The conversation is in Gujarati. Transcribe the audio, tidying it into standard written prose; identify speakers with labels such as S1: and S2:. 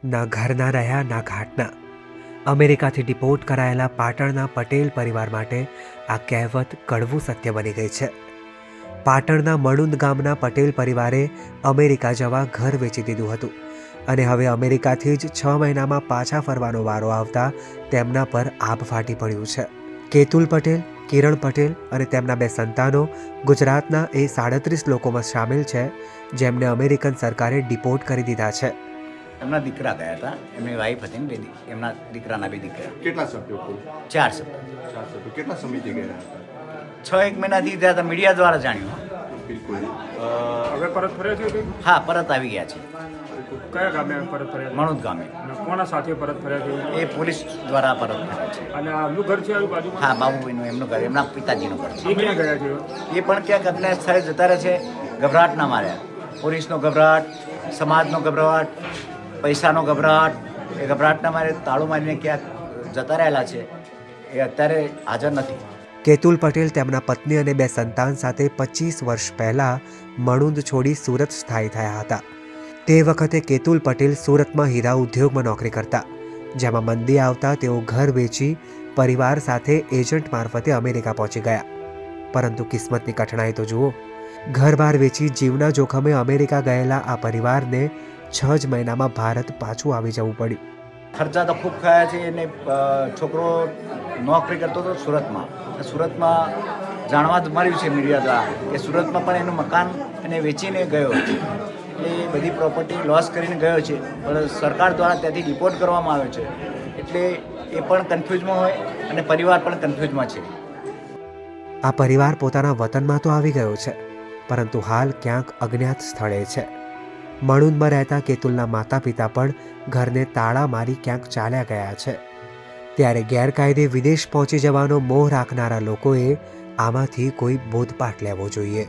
S1: ના ઘરના રહ્યા ના ઘાટના. અમેરિકાથી ડિપોર્ટ કરાયેલા પાટણના પટેલ પરિવાર માટે આ કહેવત કડવું સત્ય બની ગઈ છે. પાટણના મણુંદ ગામના પટેલ પરિવારે અમેરિકા જવા ઘર વેચી દીધું હતું અને હવે અમેરિકાથી જ 6 મહિનામાં પાછા ફરવાનો વારો આવતા તેમના પર આભ ફાટી પડ્યું છે. કેતુલ પટેલ, કિરણ પટેલ અને તેમના 2 સંતાનો ગુજરાતના એ 37 લોકોમાં સામેલ છે જેમને અમેરિકન સરકારે ડિપોર્ટ કરી દીધા છે.
S2: એમના દીકરા ગયા હતા, એમની વાઈફ હતી ને બેદી, એમના દીકરાના 2 દીકરા.
S3: કેટલા સભ્યો કુલ?
S2: 4 સભ્યો.
S3: 4 સભ્યો. કેટલા સમયથી ગયા હતા?
S2: 6-1 મહિનાથી ગયા હતા, મીડિયા દ્વારા જાણ્યું.
S3: બિલકુલ.
S4: હવે પરત ફર્યા છે કે
S2: હા, પરત આવી ગયા છે
S4: કયા ગામે પરત ફર્યા છે?
S2: મણુદ ગામે.
S4: અને કોના સાથે પરત ફર્યા છે?
S2: એ પોલીસ દ્વારા પરત થયા છે.
S4: અને આમનું ઘર છે આજુબાજુમાં?
S2: હા, બાબુભાઈનું એમનું ઘર, એમના પિતાજીનું ઘર છે.
S4: એ ક્યાં ગયા છે?
S2: એ પણ ક્યાંક અન્ય સ્થળે જતા રહે છે. ગભરાટના માર્યા, પોલીસનો ગભરાટ, સમાજનો ગભરાટ, પૈસાનો ગભરાટ, એ ગભરાટના મારે તાળું મારીને ક્યાંક જતા રહેલા છે. એ અત્યારે હાજર નથી.
S1: કેતુલ પટેલ તેમના પત્ની અને 2 સંતાન સાથે 25 વર્ષ પહેલાં મણુંદ છોડી સુરત સ્થાયી થયા હતા. તે વખતે કેતુલ પટેલ સુરતમાં હીરા ઉદ્યોગમાં નોકરી કરતા, જેમાં મંદી આવતા તેઓ ઘર વેચી પરિવાર સાથે એજન્ટ મારફતે અમેરિકા પહોંચી ગયા. પરંતુ કિસ્મતની કઠણાઈ તો જુઓ. ઘર-બાર વેચી જીવના જોખમે અમેરિકા ગયેલા આ પરિવારને 6 જ મહિનામાં ભારત પાછું આવી જવું પડ્યું.
S2: ખર્ચા તો ખૂબ ખાયા છે. એને છોકરો નોકરી કરતો હતો સુરતમાં. સુરતમાં જાણવા જ મળ્યું છે મીડિયા દ્વારા કે સુરતમાં પણ એનું મકાન એને વેચીને ગયો. એ બધી પ્રોપર્ટી લોસ કરીને ગયો છે, પણ સરકાર દ્વારા ત્યાંથી ડિપોર્ટ કરવામાં આવ્યો છે. એટલે એ પણ કન્ફ્યુઝમાં હોય અને પરિવાર પણ કન્ફ્યુઝમાં છે.
S1: આ પરિવાર પોતાના વતનમાં તો આવી ગયો છે, પરંતુ હાલ ક્યાંક અજ્ઞાત સ્થળે છે. મણુંદમાં રહેતા કેતુલના માતા પિતા પણ ઘરને તાળા મારી ક્યાંક ચાલ્યા ગયા છે. ત્યારે ગેરકાયદે વિદેશ પહોંચી જવાનો મોહ રાખનારા લોકોએ આમાંથી કોઈ બોધપાઠ લેવો જોઈએ.